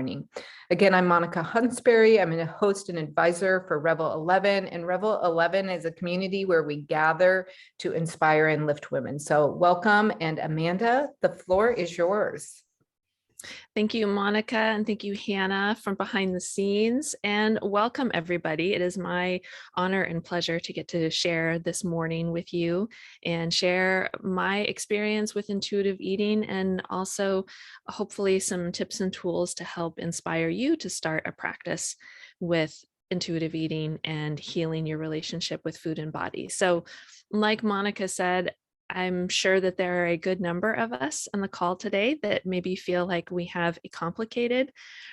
morning. Again, I'm Monica Hunsberry. I'm a host and advisor for Revel 11, and Revel 11 is a community where we gather to inspire and lift women. So welcome, and Amanda, the floor is yours. Thank you, Monica, and thank you, Hannah, from behind the scenes, and welcome everybody. It is my honor and pleasure to get to share this morning with you and share my experience with intuitive eating, and also hopefully some tips and tools to help inspire you to start a practice with intuitive eating and healing your relationship with food and body. So like Monica said, I'm sure that there are a good number of us on the call today that maybe feel like we have a complicated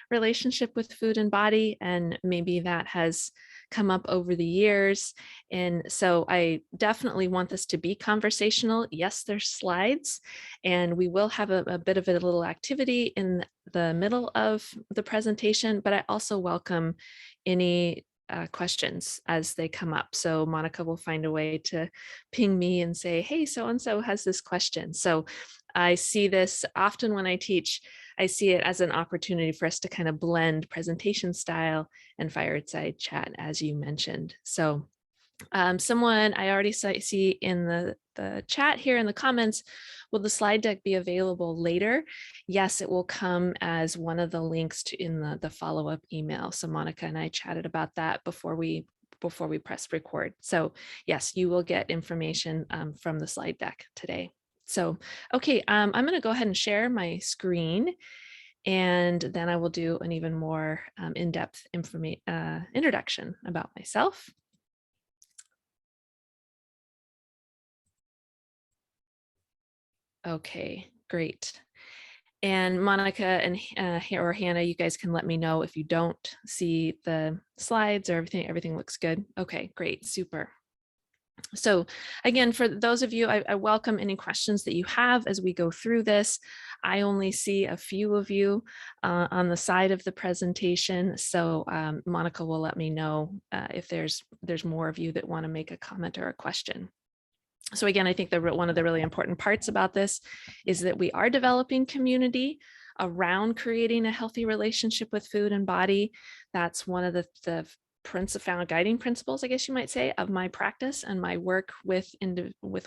relationship with food and body, and maybe that has come up over the years. And so I definitely want this to be conversational. Yes, there's slides, and we will have a bit of a little activity in the middle of the presentation, but I also welcome any questions as they come up. So Monica will find a way to ping me and say, hey, so-and-so has this question. So I see this often when I teach. I see it as an opportunity for us to kind of blend presentation style and fireside chat, as you mentioned. So someone I already see in the chat here in the comments, will the slide deck be available later? Yes, it will come as one of the links in the follow-up email. So Monica and I chatted about that before we press record. So yes, you will get information from the slide deck today. So, okay, I'm going to go ahead and share my screen, and then I will do an even more in-depth introduction about myself. Okay, great. And Monica and or Hannah, you guys can let me know if you don't see the slides or everything looks good. Okay, great, super. So again, for those of you, I welcome any questions that you have as we go through this. I only see a few of you on the side of the presentation. So Monica will let me know if there's more of you that want to make a comment or a question. So again, I think one of the really important parts about this is that we are developing community around creating a healthy relationship with food and body. That's one of the found guiding principles, I guess you might say, of my practice and my work with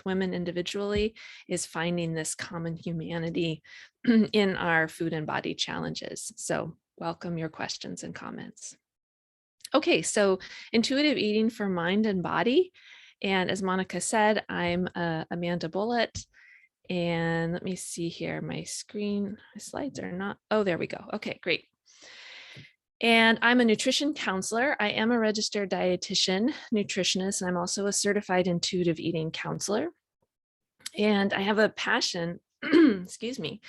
women individually, is finding this common humanity in our food and body challenges. So welcome your questions and comments. Okay, so intuitive eating for mind and body. And as Monica said, I'm Amanda Bullat. And let me see here, my screen, my slides are not, oh, there we go. Okay, great. And I'm a nutrition counselor. I am a registered dietitian, nutritionist, and I'm also a certified intuitive eating counselor. And I have a passion, excuse me,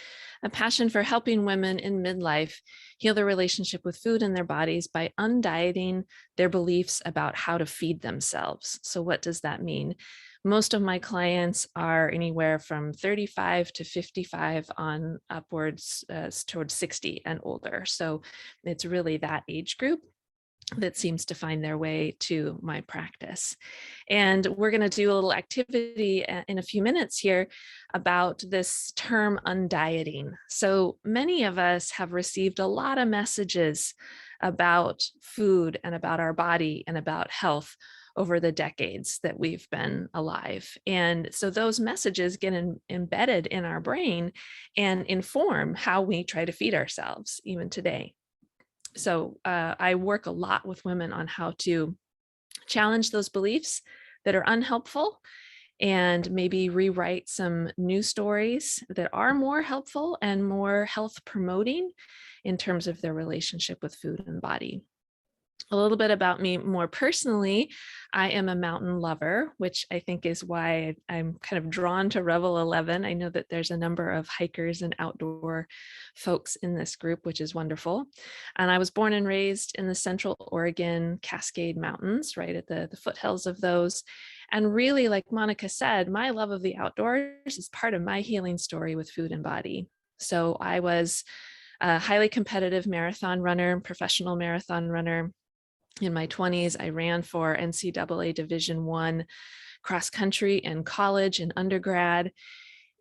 a passion for helping women in midlife heal their relationship with food and their bodies by undieting their beliefs about how to feed themselves. So what does that mean? Most of my clients are anywhere from 35 to 55 on upwards towards 60 and older. So it's really that age group that seems to find their way to my practice. And we're going to do a little activity in a few minutes here about this term undieting. So many of us have received a lot of messages about food and about our body and about health over the decades that we've been alive. And so those messages get embedded in our brain and inform how we try to feed ourselves even today. So I work a lot with women on how to challenge those beliefs that are unhelpful and maybe rewrite some new stories that are more helpful and more health promoting in terms of their relationship with food and body. A little bit about me more personally, I am a mountain lover, which I think is why I'm kind of drawn to Revel 11. I know that there's a number of hikers and outdoor folks in this group, which is wonderful. And I was born and raised in the Central Oregon Cascade Mountains, right at the foothills of those. And really, like Monica said, my love of the outdoors is part of my healing story with food and body. So I was a highly competitive marathon runner, professional marathon runner. In my 20s, I ran for NCAA Division I cross country in college and undergrad.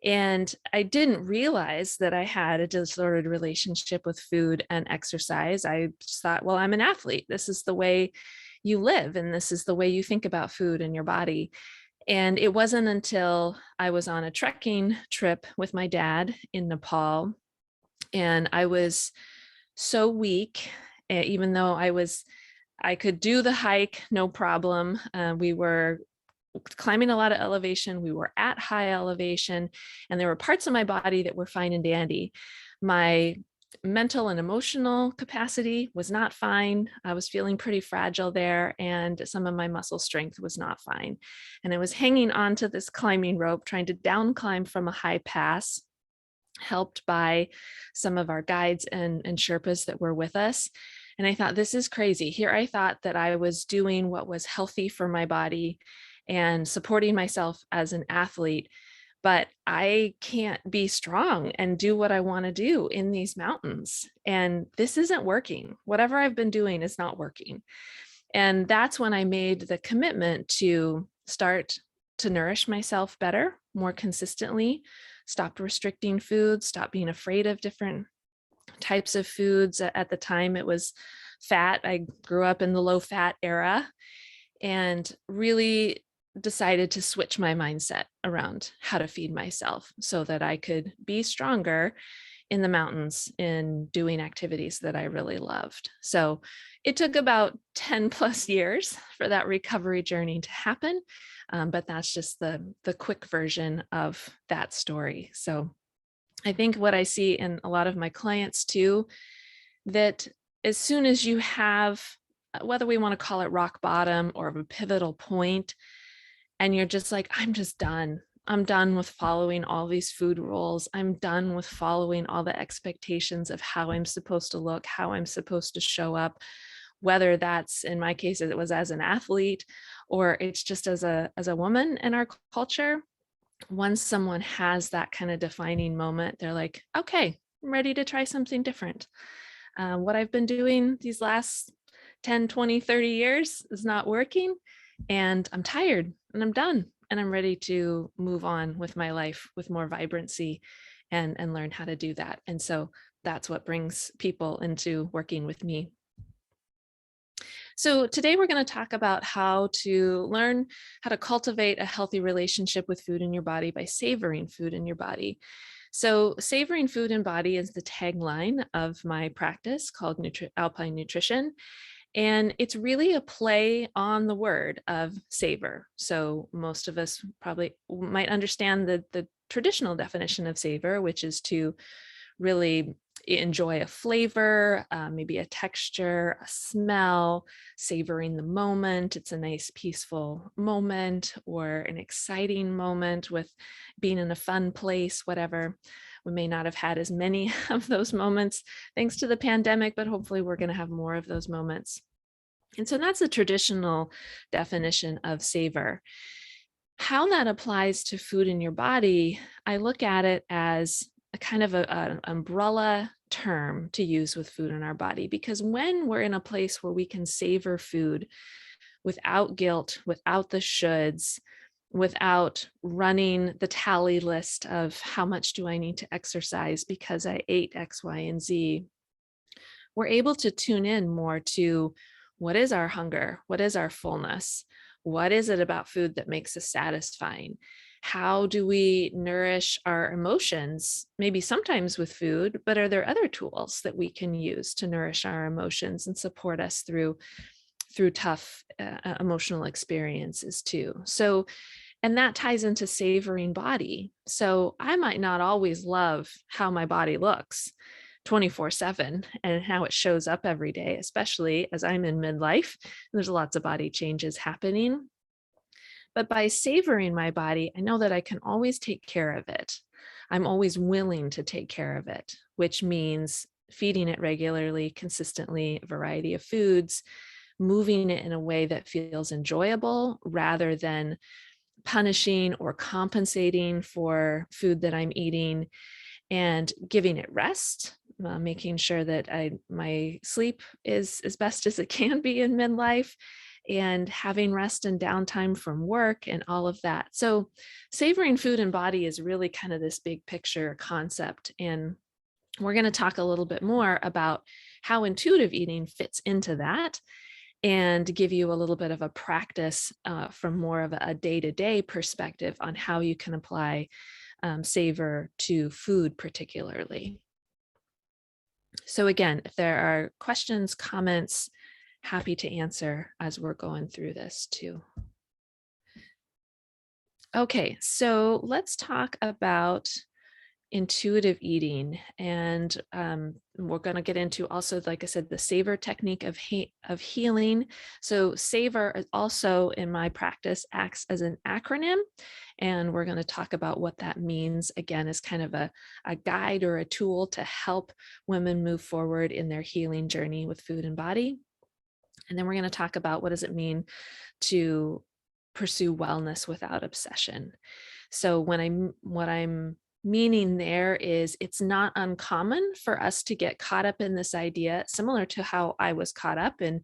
And I didn't realize that I had a disordered relationship with food and exercise. I just thought, well, I'm an athlete. This is the way you live, and this is the way you think about food and your body. And it wasn't until I was on a trekking trip with my dad in Nepal, and I was so weak, even though I could do the hike, no problem. We were climbing a lot of elevation. We were at high elevation, and there were parts of my body that were fine and dandy. My mental and emotional capacity was not fine. I was feeling pretty fragile there, and some of my muscle strength was not fine. And I was hanging onto this climbing rope, trying to down climb from a high pass, helped by some of our guides and Sherpas that were with us. And I thought, this is crazy. Here I thought that I was doing what was healthy for my body and supporting myself as an athlete, but I can't be strong and do what I want to do in these mountains. And this isn't working. Whatever I've been doing is not working. And that's when I made the commitment to start to nourish myself better, more consistently, stopped restricting food, stopped being afraid of different types of foods. At the time, it was fat. I grew up in the low fat era, and really decided to switch my mindset around how to feed myself so that I could be stronger in the mountains in doing activities that I really loved. So it took about 10 plus years for that recovery journey to happen. But that's just the quick version of that story. So I think what I see in a lot of my clients too, that as soon as you have, whether we want to call it rock bottom or a pivotal point, and you're just like, I'm just done. I'm done with following all these food rules. I'm done with following all the expectations of how I'm supposed to look, how I'm supposed to show up, whether that's, in my case, it was as an athlete, or it's just as a woman in our culture. Once someone has that kind of defining moment, they're like, okay, I'm ready to try something different. What I've been doing these last 10, 20, 30 years is not working, and I'm tired and I'm done, and I'm ready to move on with my life with more vibrancy and learn how to do that. And so that's what brings people into working with me. So today we're going to talk about how to learn how to cultivate a healthy relationship with food in your body by savoring food in your body. So savoring food and body is the tagline of my practice called Alpine Nutrition. And it's really a play on the word of savor. So most of us probably might understand the traditional definition of savor, which is to really enjoy a flavor, maybe a texture, a smell, savoring the moment. It's a nice, peaceful moment or an exciting moment with being in a fun place, whatever. We may not have had as many of those moments thanks to the pandemic, but hopefully we're going to have more of those moments. And so that's the traditional definition of savor. How that applies to food in your body, I look at it as a kind of an umbrella term to use with food in our body, because when we're in a place where we can savor food without guilt, without the shoulds, without running the tally list of how much do I need to exercise because I ate X, Y, and Z, we're able to tune in more to what is our hunger? What is our fullness? What is it about food that makes us satisfying? How do we nourish our emotions? Maybe sometimes with food, but are there other tools that we can use to nourish our emotions and support us through tough emotional experiences too? So, and that ties into savoring body. So I might not always love how my body looks 24/7 and how it shows up every day, especially as I'm in midlife. There's lots of body changes happening. But by savoring my body, I know that I can always take care of it. I'm always willing to take care of it, which means feeding it regularly, consistently, a variety of foods, moving it in a way that feels enjoyable rather than punishing or compensating for food that I'm eating, and giving it rest, making sure that my sleep is as best as it can be in midlife, and having rest and downtime from work and all of that. So savoring food and body is really kind of this big picture concept. And we're going to talk a little bit more about how intuitive eating fits into that and give you a little bit of a practice from more of a day-to-day perspective on how you can apply savor to food particularly. So again, if there are questions, comments, happy to answer as we're going through this too. Okay, so let's talk about intuitive eating. And we're going to get into also, like I said, the savor technique of healing. So savor is also in my practice acts as an acronym. And we're going to talk about what that means again as kind of a guide or a tool to help women move forward in their healing journey with food and body. And then we're going to talk about what does it mean to pursue wellness without obsession. So what I'm meaning there is it's not uncommon for us to get caught up in this idea, similar to how I was caught up in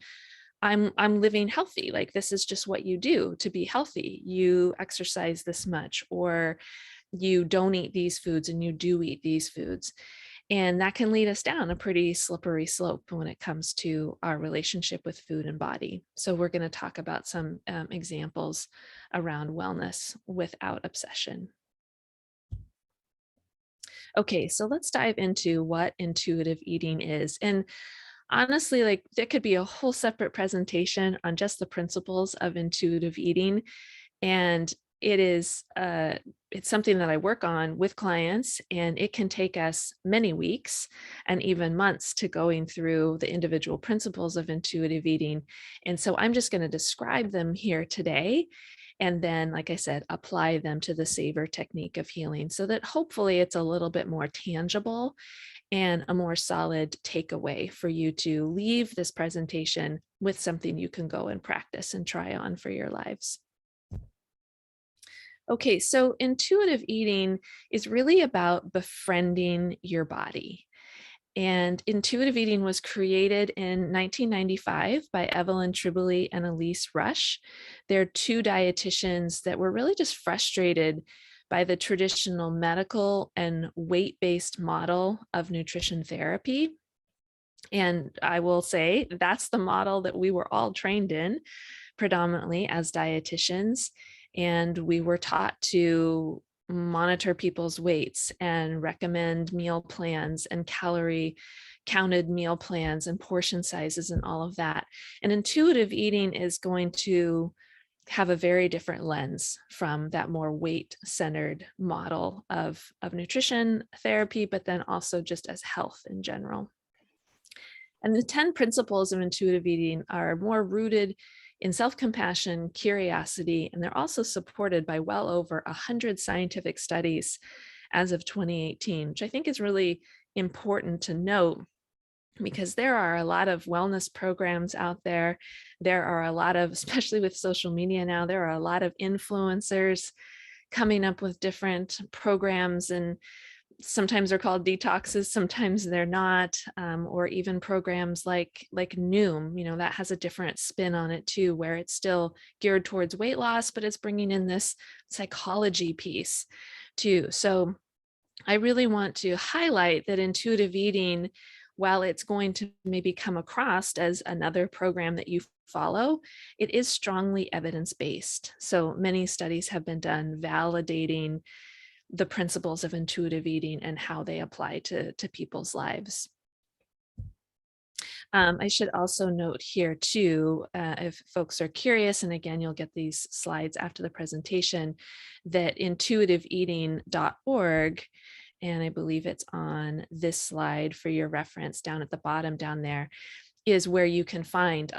I'm living healthy. Like this is just what you do to be healthy. You exercise this much, or you don't eat these foods and you do eat these foods. And that can lead us down a pretty slippery slope when it comes to our relationship with food and body. So we're going to talk about some examples around wellness without obsession. Okay, so let's dive into what intuitive eating is. And honestly, like there could be a whole separate presentation on just the principles of intuitive eating. And it is it's something that I work on with clients, and it can take us many weeks and even months to going through the individual principles of intuitive eating. And so I'm just going to describe them here today. And then, like I said, apply them to the savor technique of healing so that hopefully it's a little bit more tangible and a more solid takeaway for you to leave this presentation with something you can go and practice and try on for your lives. Okay, so intuitive eating is really about befriending your body. And intuitive eating was created in 1995 by Evelyn Tribole and Elise Rush. They're two dietitians that were really just frustrated by the traditional medical and weight-based model of nutrition therapy. And I will say that's the model that we were all trained in predominantly as dietitians. And we were taught to monitor people's weights and recommend meal plans and calorie counted meal plans and portion sizes and all of that. And intuitive eating is going to have a very different lens from that more weight-centered model of nutrition therapy, but then also just as health in general. And the 10 principles of intuitive eating are more rooted in self-compassion, curiosity, and they're also supported by well over 100 scientific studies as of 2018, which I think is really important to note because there are a lot of wellness programs out there. There are a lot of, especially with social media now, there are a lot of influencers coming up with different programs, and sometimes they're called detoxes, sometimes they're not, or even programs like Noom, that has a different spin on it too, where it's still geared towards weight loss, but it's bringing in this psychology piece too. So I really want to highlight that intuitive eating, while it's going to maybe come across as another program that you follow, it is strongly evidence-based. So many studies have been done validating the principles of intuitive eating and how they apply to people's lives. I should also note here too, if folks are curious, and again, you'll get these slides after the presentation, that intuitiveeatingorg, and I believe it's on this slide for your reference down at the bottom down there, is where you can find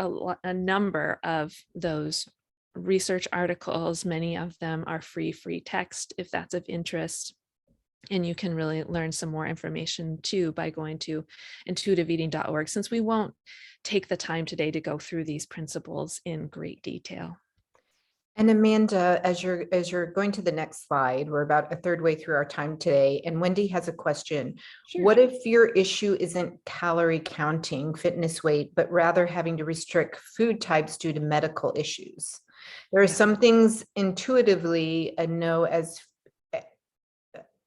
a number of those research articles. Many of them are free text if that's of interest. And you can really learn some more information too by going to intuitiveeating.org, since we won't take the time today to go through these principles in great detail. And Amanda, as you're going to the next slide, we're about a third way through our time today, and Wendy has a question. Sure. What if your issue isn't calorie counting, fitness weight, but rather having to restrict food types due to medical issues? There are Yeah. some things intuitively a no as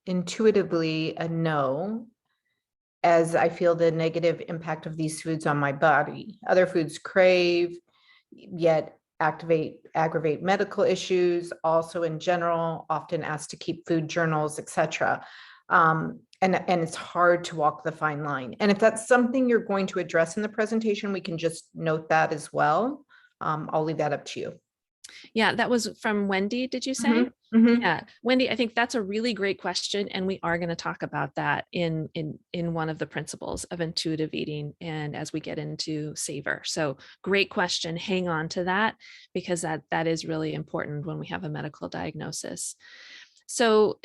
intuitively a no, as I feel the negative impact of these foods on my body. Other foods crave, yet aggravate medical issues, also in general, often asked to keep food journals, etc. And it's hard to walk the fine line. And if that's something you're going to address in the presentation, we can just note that as well. I'll leave that up to you. Yeah, that was from Wendy, did you say? Yeah, Wendy, I think that's a really great question, and we are going to talk about that in one of the principles of intuitive eating, and as we get into savor. So, great question. Hang on to that, because that is really important when we have a medical diagnosis. So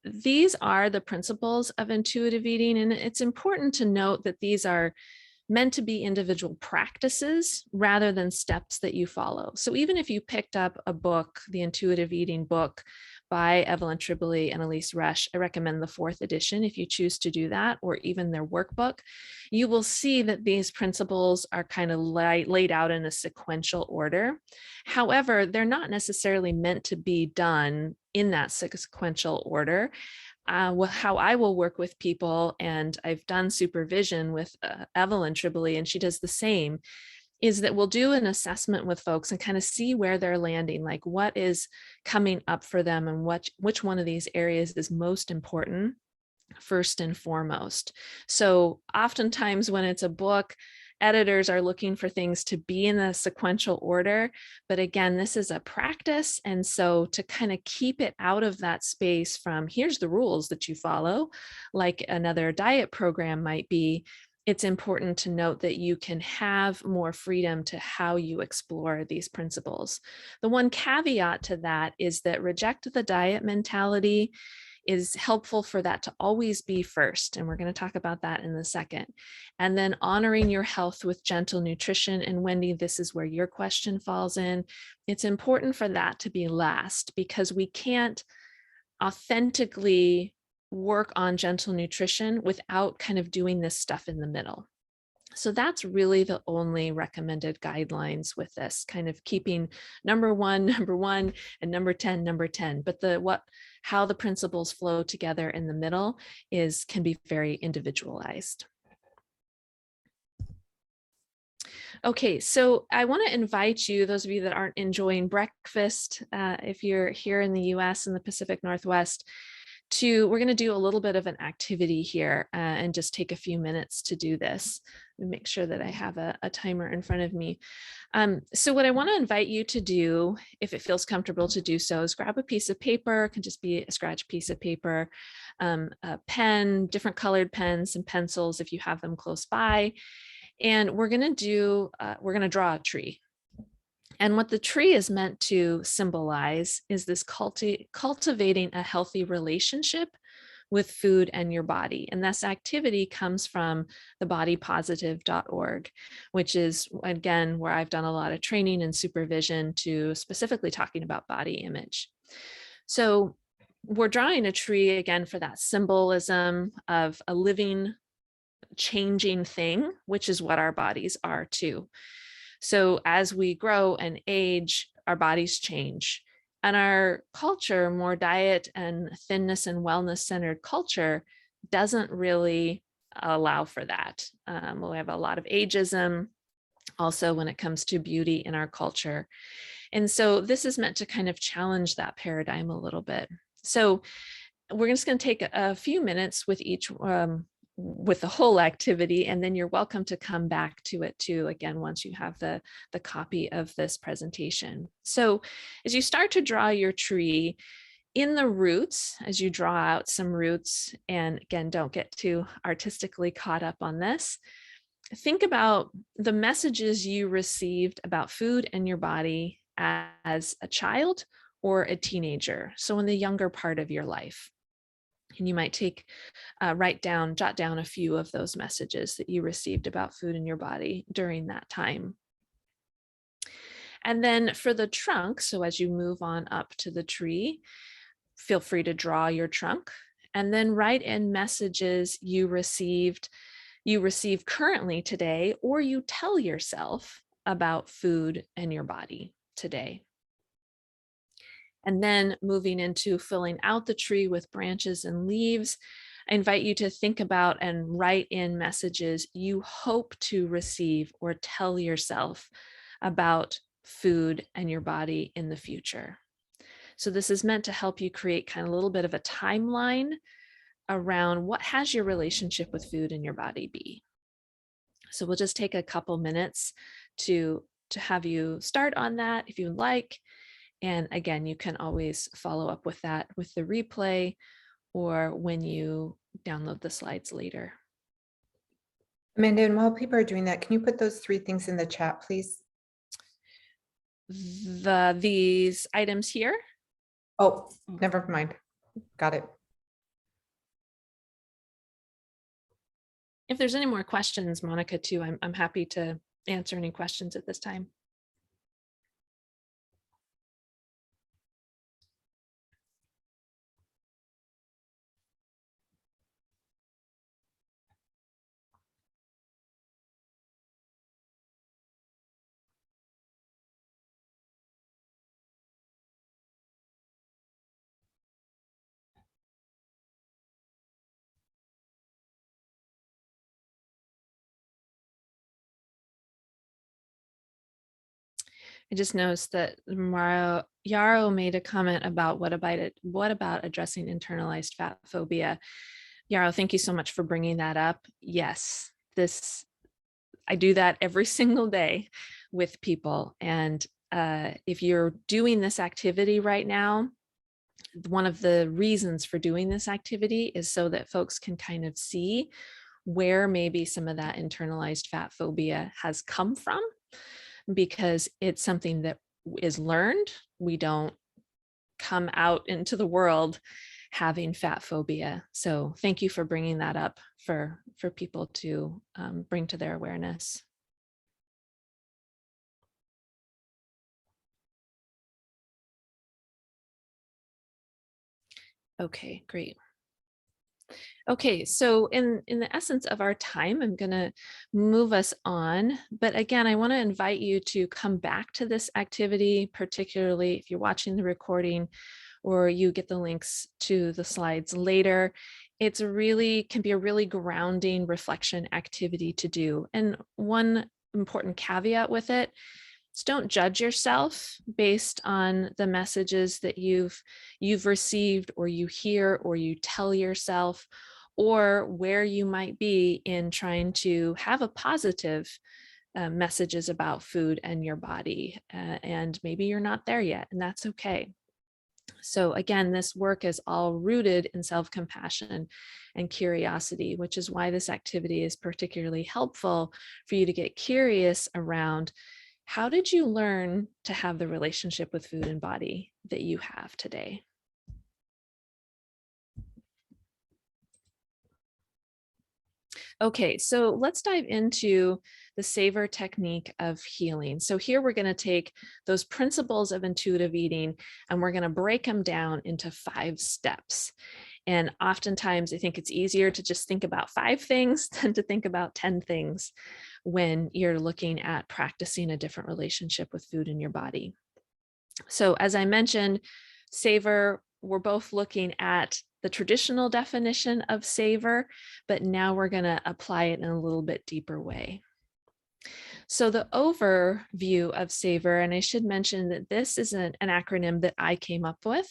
these are the principles of intuitive eating, and it's important to note that these are meant to be individual practices rather than steps that you follow. So even if you picked up a book, the Intuitive Eating book by Evelyn Tribole and Elise Resch, I recommend the 4th edition if you choose to do that, or even their workbook, you will see that these principles are kind of laid out in a sequential order. However, they're not necessarily meant to be done in that sequential order. How I will work with people, and I've done supervision with Evelyn Tribole, and she does the same, is that we'll do an assessment with folks and kind of see where they're landing, like what is coming up for them and which one of these areas is most important first and foremost. So oftentimes when it's a book, editors are looking for things to be in a sequential order. But again, this is a practice. And so to kind of keep it out of that space from here's the rules that you follow, like another diet program might be, it's important to note that you can have more freedom to how you explore these principles. The one caveat to that is that reject the diet mentality is helpful for that to always be first. And we're going to talk about that in a second. And then honoring your health with gentle nutrition. And Wendy, this is where your question falls in. It's important for that to be last, because we can't authentically work on gentle nutrition without kind of doing this stuff in the middle. So that's really the only recommended guidelines with this, kind of keeping number one, and number 10. But how the principles flow together in the middle can be very individualized. Okay, so I want to invite you, those of you that aren't enjoying breakfast, if you're here in the US in the Pacific Northwest, we're going to do a little bit of an activity here and just take a few minutes to do this. Make sure that I have a timer in front of me. So what I want to invite you to do, if it feels comfortable to do so, is grab a piece of paper. It can just be a scratch piece of paper, a pen, different colored pens and pencils if you have them close by. And we're going to draw a tree. And what the tree is meant to symbolize is this cultivating a healthy relationship with food and your body. And this activity comes from the bodypositive.org, which is, again, where I've done a lot of training and supervision to specifically talking about body image. So we're drawing a tree again for that symbolism of a living, changing thing, which is what our bodies are too. So as we grow and age, our bodies change. And our culture, more diet and thinness and wellness centered culture, doesn't really allow for that. We have a lot of ageism also when it comes to beauty in our culture. And so this is meant to kind of challenge that paradigm a little bit. So we're just going to take a few minutes with each with the whole activity, and then you're welcome to come back to it too, again, once you have the copy of this presentation. So as you start to draw your tree, in the roots, as you draw out some roots, and again, don't get too artistically caught up on this, think about the messages you received about food and your body as a child or a teenager, so in the younger part of your life. And you might jot down a few of those messages that you received about food in your body during that time. And then for the trunk, so as you move on up to the tree, feel free to draw your trunk and then write in messages you received currently today, or you tell yourself about food and your body today. And then moving into filling out the tree with branches and leaves, I invite you to think about and write in messages you hope to receive or tell yourself about food and your body in the future. So this is meant to help you create kind of a little bit of a timeline around what has your relationship with food and your body be. So we'll just take a couple minutes to have you start on that if you'd like. And again, you can always follow up with that with the replay or when you download the slides later. Amanda, and while people are doing that, can you put those 3 things in the chat, please? These items here? Oh, never mind. Got it. If there's any more questions, Monica, too, I'm happy to answer any questions at this time. I just noticed that Yarrow made a comment about what about addressing internalized fat phobia. Yarrow, thank you so much for bringing that up. Yes, I do that every single day with people. And if you're doing this activity right now, one of the reasons for doing this activity is so that folks can kind of see where maybe some of that internalized fat phobia has come from, because it's something that is learned. We don't come out into the world having fat phobia. So thank you for bringing that up for people to bring to their awareness. Okay, great. Okay, so in the essence of our time, I'm going to move us on. But again, I want to invite you to come back to this activity, particularly if you're watching the recording or you get the links to the slides later. It's can be a really grounding reflection activity to do. And one important caveat with it, don't judge yourself based on the messages that you've received or you hear or you tell yourself, or where you might be in trying to have a positive messages about food and your body. And maybe you're not there yet, and that's okay. So again, this work is all rooted in self-compassion and curiosity, which is why this activity is particularly helpful for you to get curious around, how did you learn to have the relationship with food and body that you have today? Okay, so let's dive into the savor technique of healing. So here we're going to take those principles of intuitive eating and we're going to break them down into 5 steps. And oftentimes I think it's easier to just think about 5 things than to think about 10 things when you're looking at practicing a different relationship with food in your body. So as I mentioned, savor, we're both looking at the traditional definition of savor, but now we're going to apply it in a little bit deeper way. So the overview of savor, and I should mention that this is an acronym that I came up with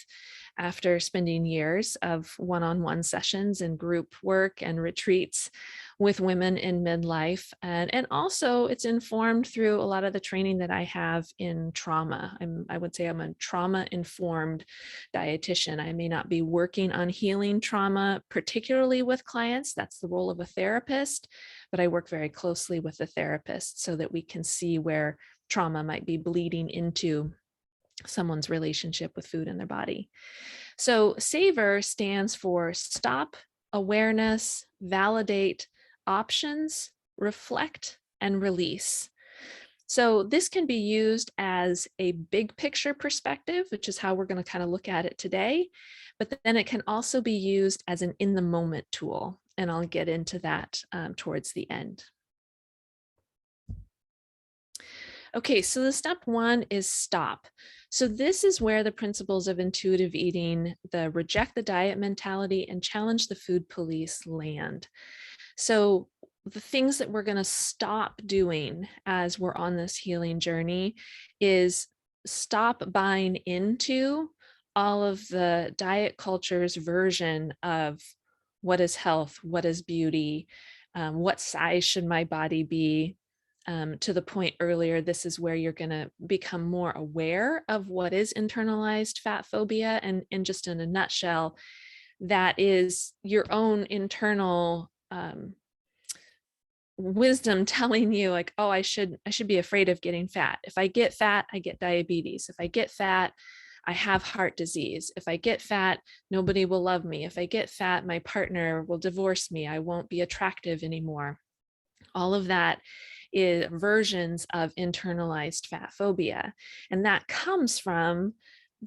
after spending years of one-on-one sessions and group work and retreats with women in midlife. And also it's informed through a lot of the training that I have in trauma. I would say I'm a trauma-informed dietitian. I may not be working on healing trauma, particularly with clients. That's the role of a therapist, but I work very closely with the therapist so that we can see where trauma might be bleeding into someone's relationship with food in their body. So SAVOR stands for stop, awareness, validate, options, reflect, and release. So this can be used as a big picture perspective, which is how we're going to kind of look at it today. But then it can also be used as an in the moment tool. And I'll get into that towards the end. Okay, so the step one is stop. So this is where the principles of intuitive eating, the reject the diet mentality and challenge the food police land. So the things that we're going to stop doing as we're on this healing journey is stop buying into all of the diet culture's version of what is health, what is beauty, what size should my body be. To the point earlier, this is where you're going to become more aware of what is internalized fat phobia. And just in a nutshell, that is your own internal wisdom telling you like, oh, I should be afraid of getting fat. If I get fat, I get diabetes. If I get fat, I have heart disease. If I get fat, nobody will love me. If I get fat, my partner will divorce me. I won't be attractive anymore. All of that is versions of internalized fat phobia. And that comes from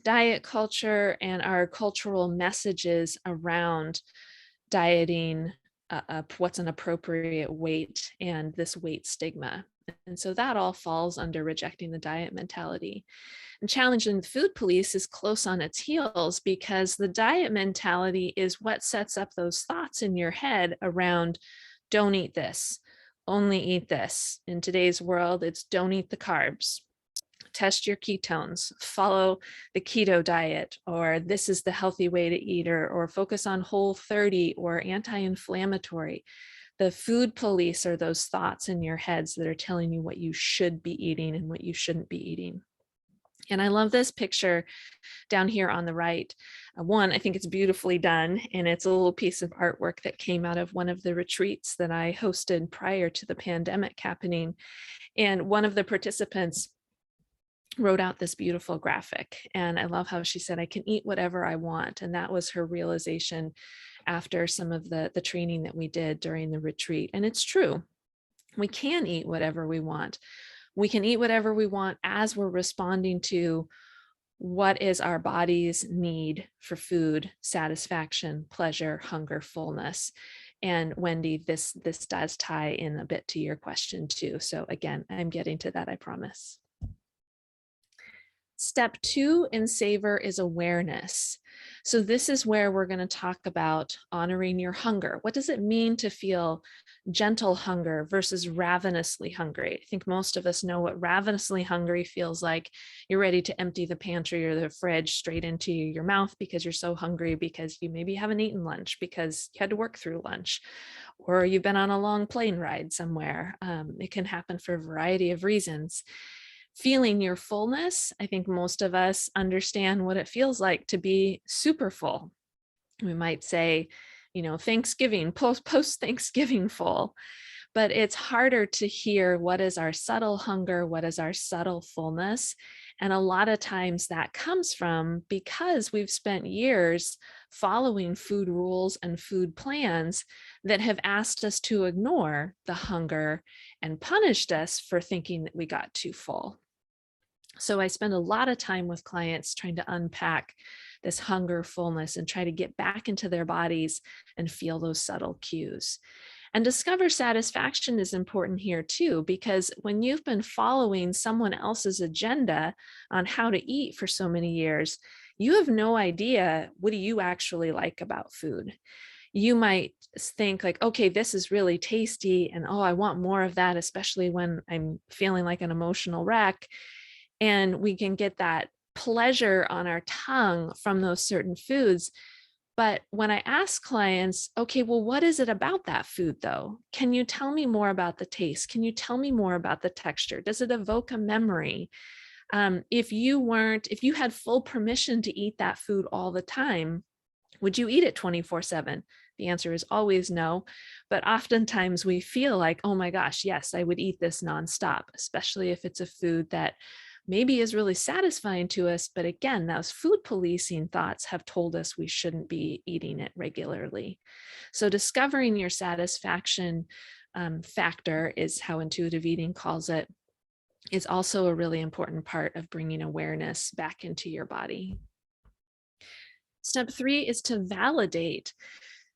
diet culture and our cultural messages around dieting, what's an appropriate weight, and this weight stigma. And so that all falls under rejecting the diet mentality. And challenging the food police is close on its heels because the diet mentality is what sets up those thoughts in your head around don't eat this, only eat this. In today's world, it's don't eat the carbs, test your ketones, follow the keto diet, or this is the healthy way to eat, or focus on Whole30 or anti-inflammatory. The food police are those thoughts in your heads that are telling you what you should be eating and what you shouldn't be eating. And I love this picture down here on the right. One, I think it's beautifully done, and it's a little piece of artwork that came out of one of the retreats that I hosted prior to the pandemic happening. And one of the participants wrote out this beautiful graphic. And I love how she said, I can eat whatever I want. And that was her realization after some of the training that we did during the retreat. And it's true. We can eat whatever we want. We can eat whatever we want as we're responding to what is our body's need for food, satisfaction, pleasure, hunger, fullness. And Wendy, this does tie in a bit to your question too. So again, I'm getting to that, I promise. Step 2 in savor is awareness. So this is where we're going to talk about honoring your hunger. What does it mean to feel gentle hunger versus ravenously hungry? I think most of us know what ravenously hungry feels like. You're ready to empty the pantry or the fridge straight into your mouth because you're so hungry because you maybe haven't eaten lunch because you had to work through lunch, or you've been on a long plane ride somewhere. It can happen for a variety of reasons. Feeling your fullness, I think most of us understand what it feels like to be super full. We might say, Thanksgiving, post Thanksgiving full, but it's harder to hear what is our subtle hunger, what is our subtle fullness. And a lot of times that comes from because we've spent years following food rules and food plans that have asked us to ignore the hunger and punished us for thinking that we got too full. So I spend a lot of time with clients trying to unpack this hunger, fullness, and try to get back into their bodies and feel those subtle cues. And discover satisfaction is important here too, because when you've been following someone else's agenda on how to eat for so many years, you have no idea what do you actually like about food. You might think like, okay, this is really tasty, and oh, I want more of that, especially when I'm feeling like an emotional wreck. And we can get that pleasure on our tongue from those certain foods. But when I ask clients, okay, well, what is it about that food though? Can you tell me more about the taste? Can you tell me more about the texture? Does it evoke a memory? If you had full permission to eat that food all the time, would you eat it 24/7? The answer is always no. But oftentimes we feel like, oh my gosh, yes, I would eat this nonstop, especially if it's a food that maybe is really satisfying to us. But again, those food policing thoughts have told us we shouldn't be eating it regularly. So discovering your satisfaction factor is how intuitive eating calls it. is also a really important part of bringing awareness back into your body. Step 3 is to validate.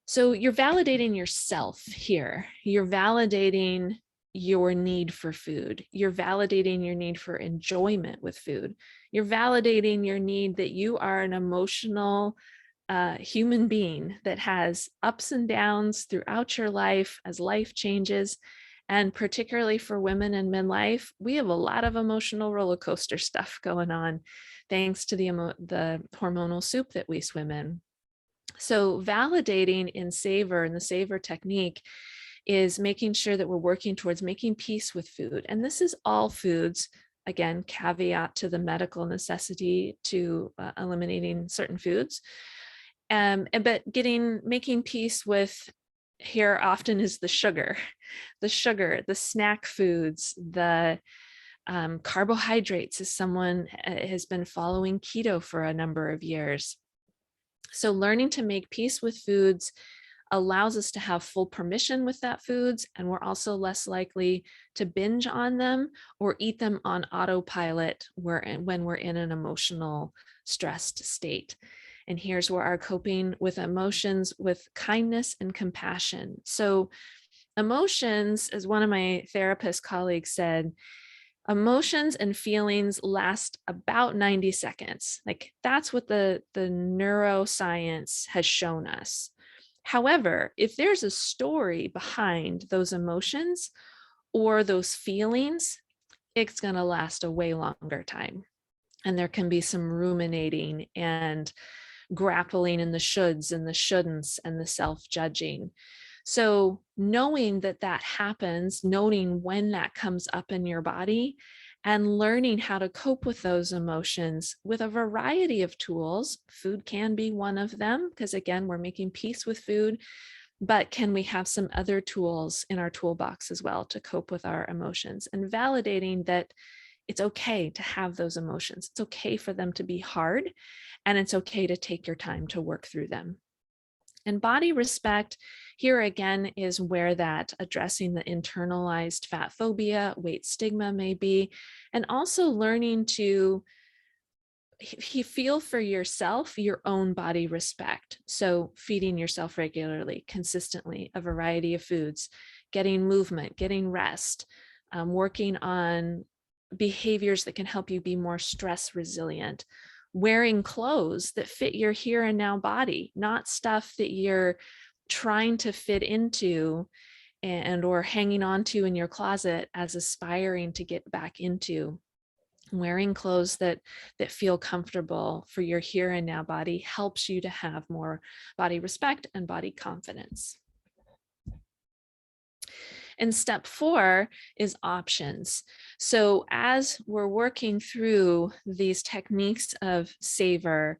So you're validating yourself here. You're validating your need for food. You're validating your need for enjoyment with food. You're validating your need that you are an emotional human being that has ups and downs throughout your life as life changes. And particularly for women in midlife, we have a lot of emotional roller coaster stuff going on, thanks to the hormonal soup that we swim in. So validating in savor and the savor technique is making sure that we're working towards making peace with food. And this is all foods, again, caveat to the medical necessity to eliminating certain foods. But making peace with, here often is the sugar, the snack foods, the carbohydrates, as someone has been following keto for a number of years. So learning to make peace with foods allows us to have full permission with that foods, and we're also less likely to binge on them or eat them on autopilot when we're in an emotional stressed state. And here's where our coping with emotions with kindness and compassion. So emotions, as one of my therapist colleagues said, emotions and feelings last about 90 seconds. Like that's what the neuroscience has shown us. However, if there's a story behind those emotions or those feelings, it's going to last a way longer time. And there can be some ruminating and grappling in the shoulds and the shouldn'ts and the self-judging. So knowing that that happens, noting when that comes up in your body, and learning how to cope with those emotions with a variety of tools. Food can be one of them, because again, we're making peace with food, but can we have some other tools in our toolbox as well to cope with our emotions, and validating that it's okay to have those emotions. It's okay for them to be hard, and it's okay to take your time to work through them. And body respect, here again, is where that addressing the internalized fat phobia, weight stigma may be, and also learning to feel for yourself your own body respect. So feeding yourself regularly, consistently, a variety of foods, getting movement, getting rest, working on behaviors that can help you be more stress resilient, wearing clothes that fit your here and now body, not stuff that you're trying to fit into and or hanging on to in your closet as aspiring to get back into. Wearing clothes that feel comfortable for your here and now body helps you to have more body respect and body confidence. And step 4 is options. So as we're working through these techniques of savor,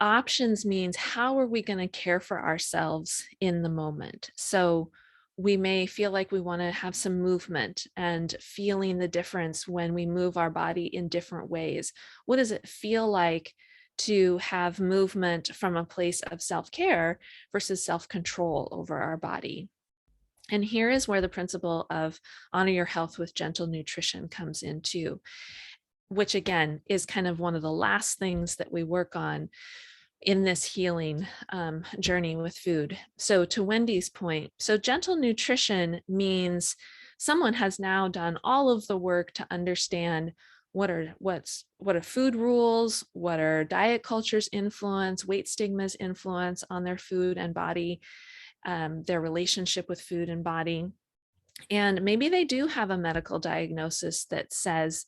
options means how are we going to care for ourselves in the moment? So we may feel like we want to have some movement and feeling the difference when we move our body in different ways. What does it feel like to have movement from a place of self-care versus self-control over our body? And here is where the principle of honor your health with gentle nutrition comes in too, which again is kind of one of the last things that we work on in this healing journey with food. So to Wendy's point, so gentle nutrition means someone has now done all of the work to understand what are food rules, what are diet culture's influence, weight stigma's influence on their food and body, their relationship with food and body. And maybe they do have a medical diagnosis that says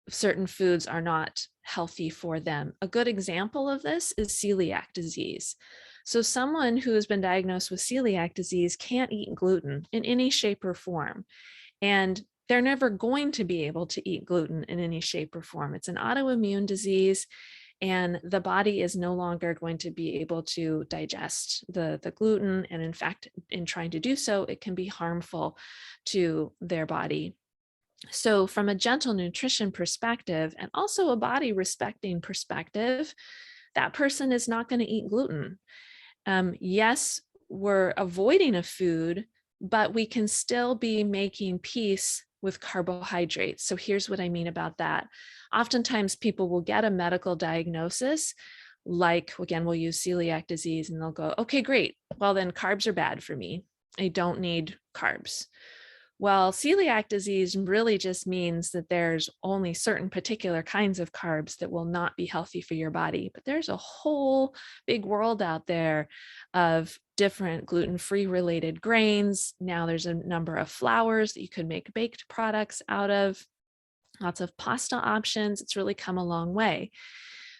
certain foods are not healthy for them. A good example of this is celiac disease. So someone who has been diagnosed with celiac disease can't eat gluten in any shape or form. And they're never going to be able to eat gluten in any shape or form. It's an autoimmune disease, and the body is no longer going to be able to digest the gluten. And in fact, in trying to do so, it can be harmful to their body. So from a gentle nutrition perspective, and also a body respecting perspective, that person is not going to eat gluten. Yes, we're avoiding a food, but we can still be making peace with carbohydrates. So here's what I mean about that. Oftentimes people will get a medical diagnosis, like, again, we'll use celiac disease, and they'll go, okay, great. Well, then carbs are bad for me. I don't need carbs. Well, celiac disease really just means that there's only certain particular kinds of carbs that will not be healthy for your body. But there's a whole big world out there of different gluten-free related grains. Now there's a number of flours that you could make baked products out of, lots of pasta options. It's really come a long way.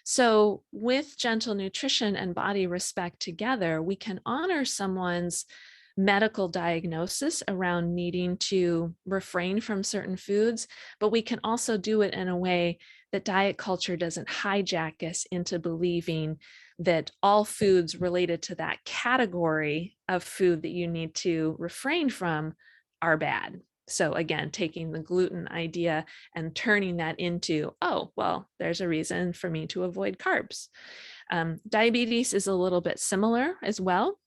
So with gentle nutrition and body respect together, we can honor someone's medical diagnosis around needing to refrain from certain foods, but we can also do it in a way that diet culture doesn't hijack us into believing that all foods related to that category of food that you need to refrain from are bad. So again, taking the gluten idea and turning that into, oh, well, there's a reason for me to avoid carbs. Diabetes is a little bit similar as well.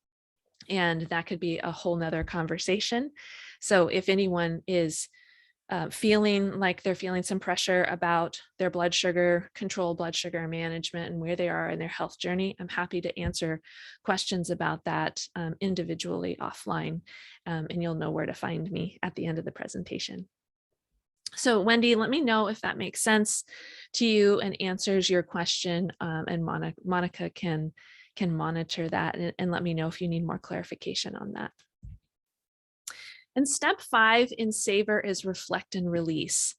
And that could be a whole nother conversation. So if anyone is feeling like they're feeling some pressure about their blood sugar control, blood sugar management, and where they are in their health journey, I'm happy to answer questions about that individually offline. And you'll know where to find me at the end of the presentation. So Wendy, let me know if that makes sense to you and answers your question, and Monica can monitor that and let me know if you need more clarification on that. And step 5 in savor is reflect and release.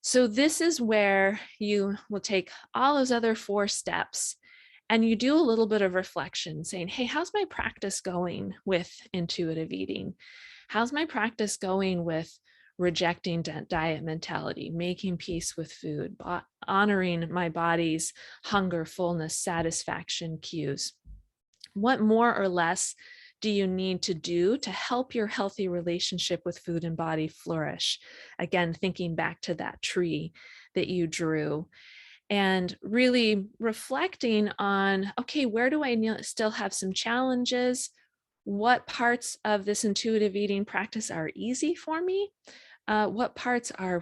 So this is where you will take all those other 4 steps and you do a little bit of reflection, saying, hey, how's my practice going with intuitive eating? How's my practice going with rejecting diet mentality, making peace with food, honoring my body's hunger, fullness, satisfaction cues? What more or less do you need to do to help your healthy relationship with food and body flourish? Again, thinking back to that tree that you drew and really reflecting on, okay, where do I still have some challenges? What parts of this intuitive eating practice are easy for me? What parts are,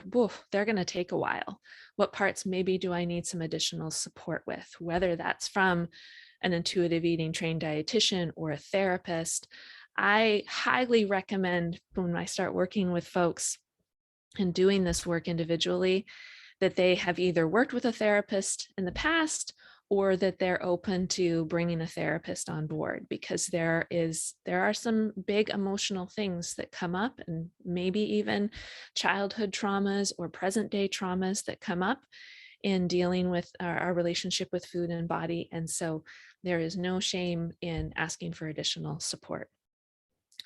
they're going to take a while? What parts maybe do I need some additional support with, whether that's from an intuitive eating trained dietitian or a therapist? I highly recommend when I start working with folks and doing this work individually, that they have either worked with a therapist in the past or that they're open to bringing a therapist on board, because there are some big emotional things that come up, and maybe even childhood traumas or present day traumas that come up in dealing with our relationship with food and body. And so there is no shame in asking for additional support.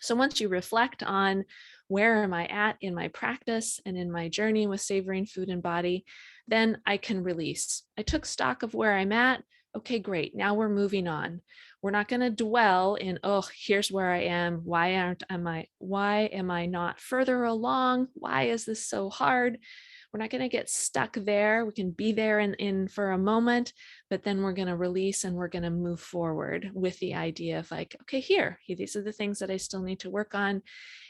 So once you reflect on where am I at in my practice and in my journey with savoring food and body, then I can release. I took stock of where I'm at. Okay, great. Now we're moving on. We're not going to dwell in, oh, here's where I am. Why am I not further along? Why is this so hard? We're not going to get stuck there. We can be there in for a moment, but then we're going to release and we're going to move forward with the idea of like, okay, these are the things that I still need to work on,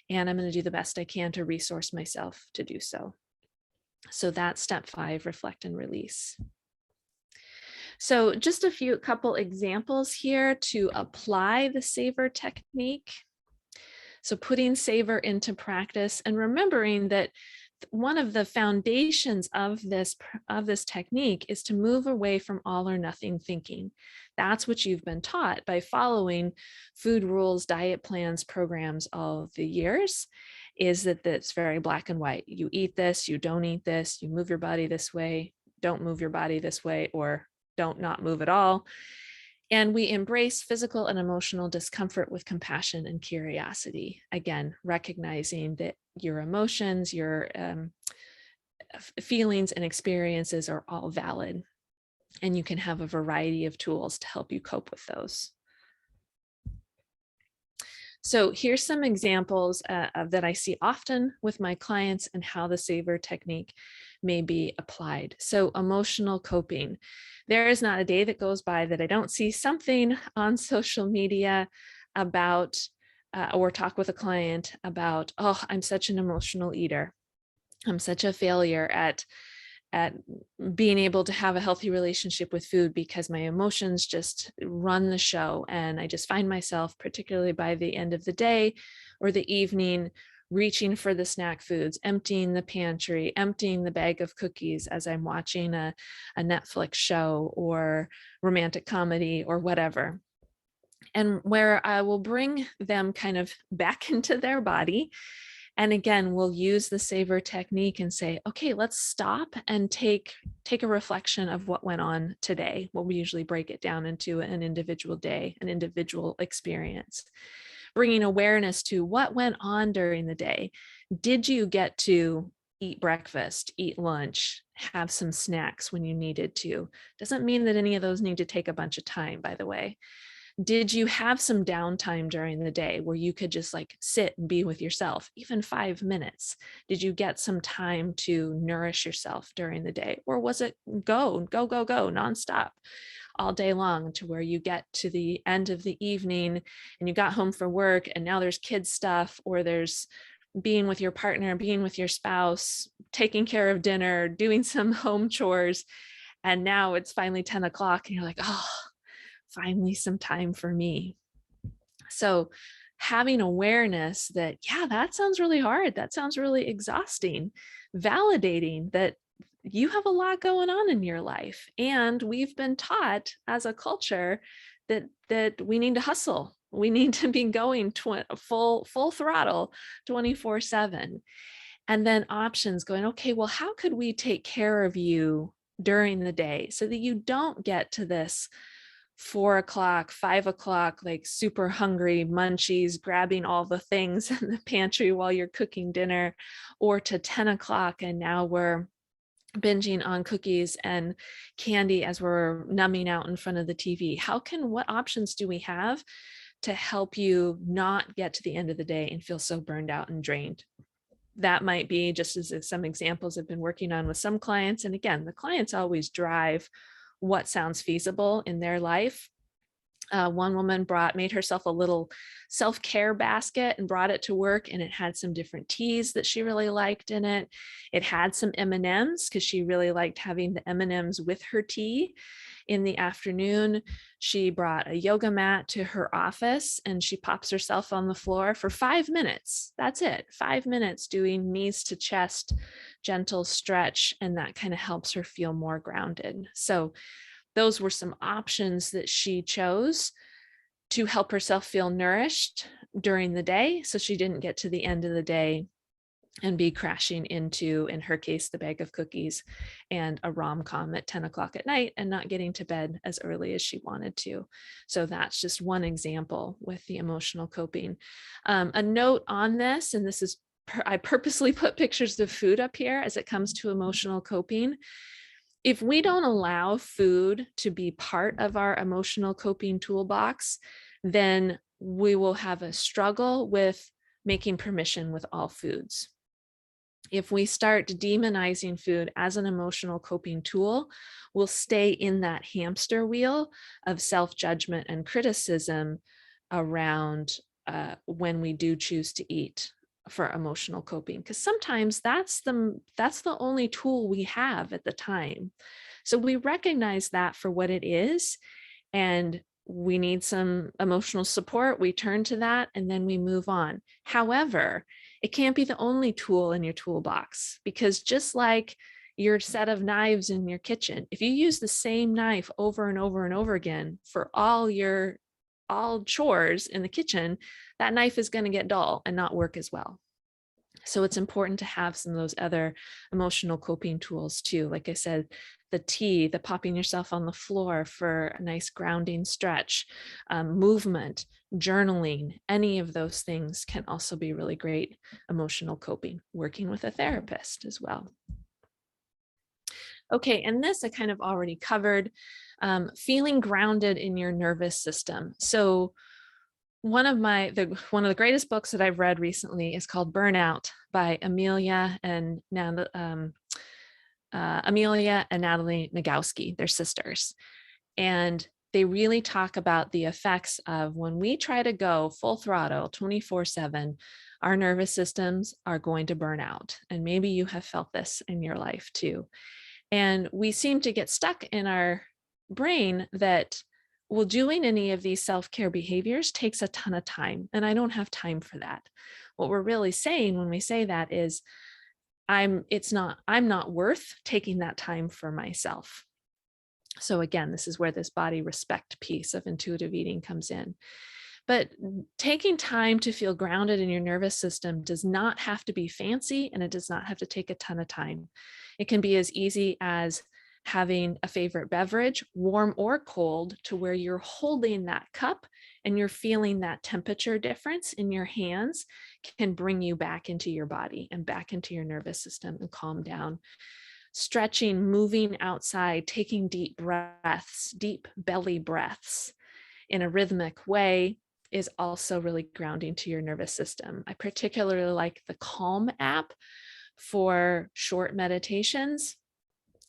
and I'm going to do the best I can to resource myself to do so. So that's step 5, reflect and release. So just a couple examples here to apply the savor technique. So putting savor into practice and remembering that one of the foundations of this technique is to move away from all or nothing thinking. That's what you've been taught by following food rules, diet plans, programs all of the years, is that it's very black and white. You eat this, you don't eat this, you move your body this way, don't move your body this way, or don't not move at all. And we embrace physical and emotional discomfort with compassion and curiosity. Again, recognizing that your emotions, your feelings and experiences are all valid, and you can have a variety of tools to help you cope with those. So here's some examples that I see often with my clients and how the savor technique may be applied. So emotional coping. There is not a day that goes by that I don't see something on social media about or talk with a client about, oh, I'm such an emotional eater. I'm such a failure at being able to have a healthy relationship with food because my emotions just run the show. And I just find myself, particularly by the end of the day or the evening, reaching for the snack foods, emptying the pantry, emptying the bag of cookies as I'm watching a Netflix show or romantic comedy or whatever. And where I will bring them kind of back into their body. And again, we'll use the savor technique and say, okay, let's stop and take a reflection of what went on today. Well, we usually break it down into an individual day, an individual experience, bringing awareness to what went on during the day. Did you get to eat breakfast, eat lunch, have some snacks when you needed to? Doesn't mean that any of those need to take a bunch of time, by the way. Did you have some downtime during the day where you could just like sit and be with yourself, even 5 minutes? Did you get some time to nourish yourself during the day? Or was it go nonstop all day long to where you get to the end of the evening and you got home from work and now there's kids stuff, or there's being with your partner, being with your spouse, taking care of dinner, doing some home chores. And now it's finally 10 o'clock and you're like, oh, finally some time for me. So having awareness that, yeah, that sounds really hard. That sounds really exhausting. Validating that you have a lot going on in your life. And we've been taught as a culture that we need to hustle. We need to be going full throttle 24/7. And then options going, okay, well, how could we take care of you during the day so that you don't get to this 4 o'clock, 5 o'clock, like super hungry munchies, grabbing all the things in the pantry while you're cooking dinner, or to 10 o'clock and now we're binging on cookies and candy as we're numbing out in front of the TV. What options do we have to help you not get to the end of the day and feel so burned out and drained? That might be, just as some examples I've been working on with some clients. And again, the clients always drive what sounds feasible in their life. One woman made herself a little self-care basket and brought it to work, and it had some different teas that she really liked in it. It had some M&Ms because she really liked having the M&Ms with her tea. In the afternoon, she brought a yoga mat to her office and she pops herself on the floor for 5 minutes. That's it, 5 minutes doing knees to chest, gentle stretch, and that kind of helps her feel more grounded. So those were some options that she chose to help herself feel nourished during the day, so she didn't get to the end of the day and be crashing into, in her case, the bag of cookies and a rom-com at 10 o'clock at night and not getting to bed as early as she wanted to. So that's just one example with the emotional coping. A note on this, and this is, I purposely put pictures of food up here as it comes to emotional coping. If we don't allow food to be part of our emotional coping toolbox, then we will have a struggle with making permission with all foods. If we start demonizing food as an emotional coping tool, we'll stay in that hamster wheel of self-judgment and criticism around when we do choose to eat for emotional coping, because sometimes that's the only tool we have at the time. So we recognize that for what it is, and we need some emotional support. We turn to that and then we move on. However, it can't be the only tool in your toolbox, because just like your set of knives in your kitchen, if you use the same knife over and over and over again for all chores in the kitchen, that knife is going to get dull and not work as well. So it's important to have some of those other emotional coping tools too. Like I said, the tea, the popping yourself on the floor for a nice grounding stretch, movement, journaling, any of those things can also be really great emotional coping, working with a therapist as well. Okay, and this I kind of already covered, feeling grounded in your nervous system. So one of the greatest books that I've read recently is called Burnout by Amelia and Natalie Nagoski. They're sisters. And they really talk about the effects of when we try to go full throttle 24/7, our nervous systems are going to burn out. And maybe you have felt this in your life too. And we seem to get stuck in our brain that, well, doing any of these self-care behaviors takes a ton of time, and I don't have time for that. What we're really saying when we say that is, I'm not worth taking that time for myself. So again, this is where this body respect piece of intuitive eating comes in. But taking time to feel grounded in your nervous system does not have to be fancy, and it does not have to take a ton of time. It can be as easy as having a favorite beverage, warm or cold, to where you're holding that cup and you're feeling that temperature difference in your hands can bring you back into your body and back into your nervous system and calm down. Stretching, moving outside, taking deep breaths, deep belly breaths in a rhythmic way is also really grounding to your nervous system. I particularly like the Calm app for short meditations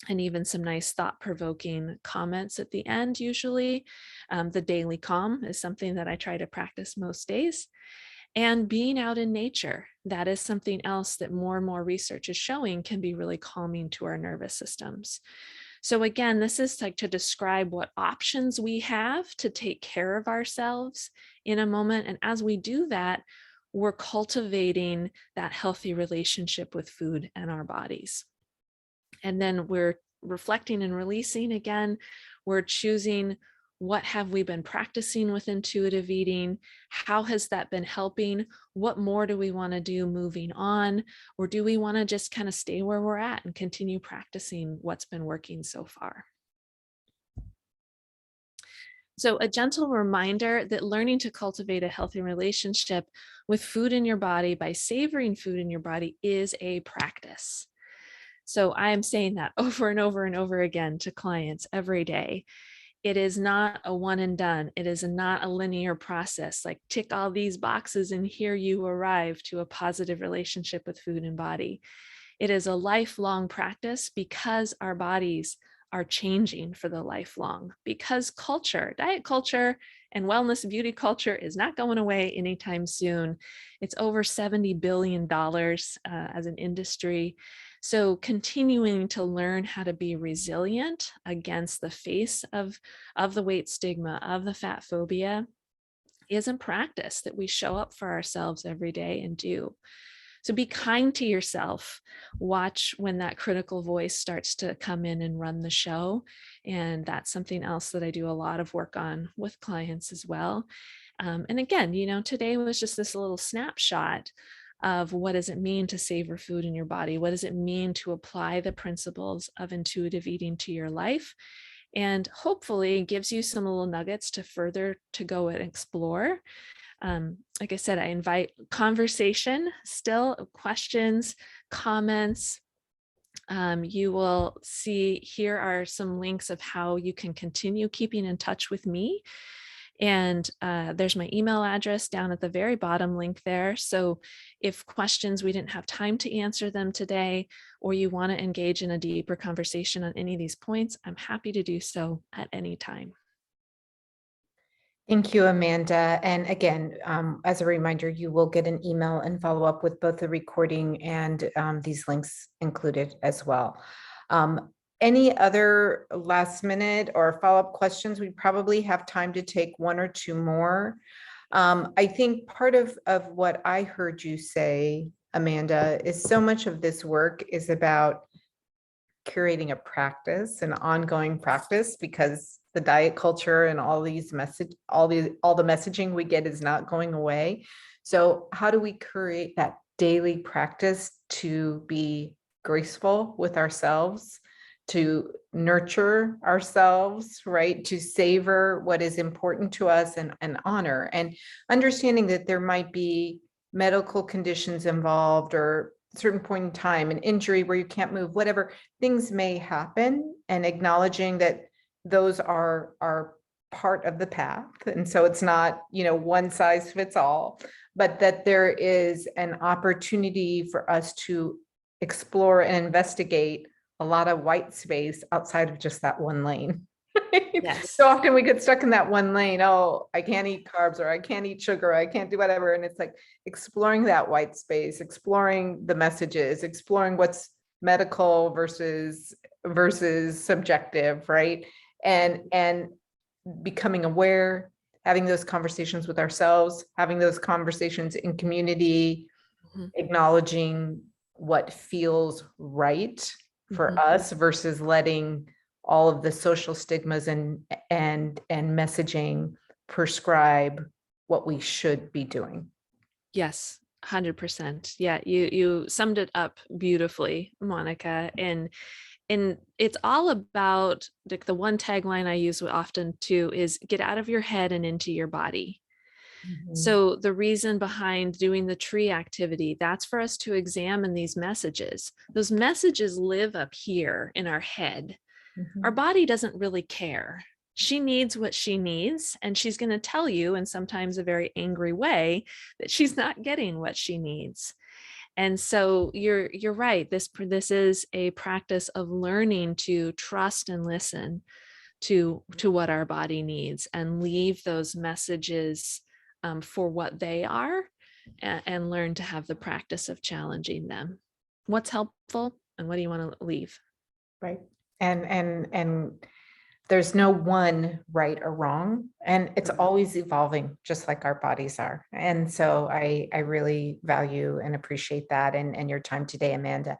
and even some nice thought-provoking comments at the end usually. The daily calm is something that I try to practice most days. And being out in nature, that is something else that more and more research is showing can be really calming to our nervous systems. So again, this is like to describe what options we have to take care of ourselves in a moment. And as we do that, we're cultivating that healthy relationship with food and our bodies. And then we're reflecting and releasing again. We're choosing, what have we been practicing with intuitive eating? How has that been helping? What more do we want to do moving on? Or do we want to just kind of stay where we're at and continue practicing what's been working so far? So a gentle reminder that learning to cultivate a healthy relationship with food in your body by savoring food in your body is a practice. So I am saying that over and over and over again to clients every day. It is not a one and done. It is not a linear process, like tick all these boxes and here you arrive to a positive relationship with food and body. It is a lifelong practice because our bodies are changing for the lifelong, because culture, diet culture and wellness beauty culture is not going away anytime soon. It's over $70 billion as an industry. So continuing to learn how to be resilient against the face of the weight stigma, of the fat phobia, is a practice that we show up for ourselves every day and do. So be kind to yourself. Watch when that critical voice starts to come in and run the show. And that's something else that I do a lot of work on with clients as well. And again, today was just this little snapshot of what does it mean to savor food in your body? What does it mean to apply the principles of intuitive eating to your life? And hopefully gives you some little nuggets to further to go and explore. Like I said, I invite conversation, still questions, comments. You will see here are some links of how you can continue keeping in touch with me. And there's my email address down at the very bottom link there. So if questions, we didn't have time to answer them today, or you want to engage in a deeper conversation on any of these points, I'm happy to do so at any time. Thank you, Amanda. And again, as a reminder, you will get an email and follow up with both the recording and these links included as well. Any other last minute or follow-up questions? We probably have time to take one or two more. I think part of what I heard you say, Amanda, is so much of this work is about curating a practice, an ongoing practice, because the diet culture and all the messaging we get is not going away. So how do we create that daily practice to be graceful with ourselves, to nurture ourselves, right? To savor what is important to us and honor, and understanding that there might be medical conditions involved, or certain point in time, an injury where you can't move, whatever things may happen, and acknowledging that those are part of the path. And so it's not, one size fits all, but that there is an opportunity for us to explore and investigate a lot of white space outside of just that one lane. Yes. So often we get stuck in that one lane. Oh, I can't eat carbs, or I can't eat sugar, or I can't do whatever. And it's like exploring that white space, exploring the messages, exploring what's medical versus subjective, right? And becoming aware, having those conversations with ourselves, having those conversations in community, Mhm. acknowledging what feels right for Mhm. us versus letting all of the social stigmas and messaging prescribe what we should be doing. Yes, 100%. Yeah, you summed it up beautifully, Monica. And it's all about the one tagline I use often too is get out of your head and into your body. So the reason behind doing the tree activity, that's for us to examine these messages. Those messages live up here in our head. Our Mhm. body doesn't really care. She needs what she needs, and she's going to tell you in sometimes a very angry way that she's not getting what she needs. And so you're right. This is a practice of learning to trust and listen to what our body needs and leave those messages for what they are, and learn to have the practice of challenging them. What's helpful and what do you want to leave? Right. And there's no one right or wrong, and it's always evolving, just like our bodies are. And so I really value and appreciate that and your time today, Amanda.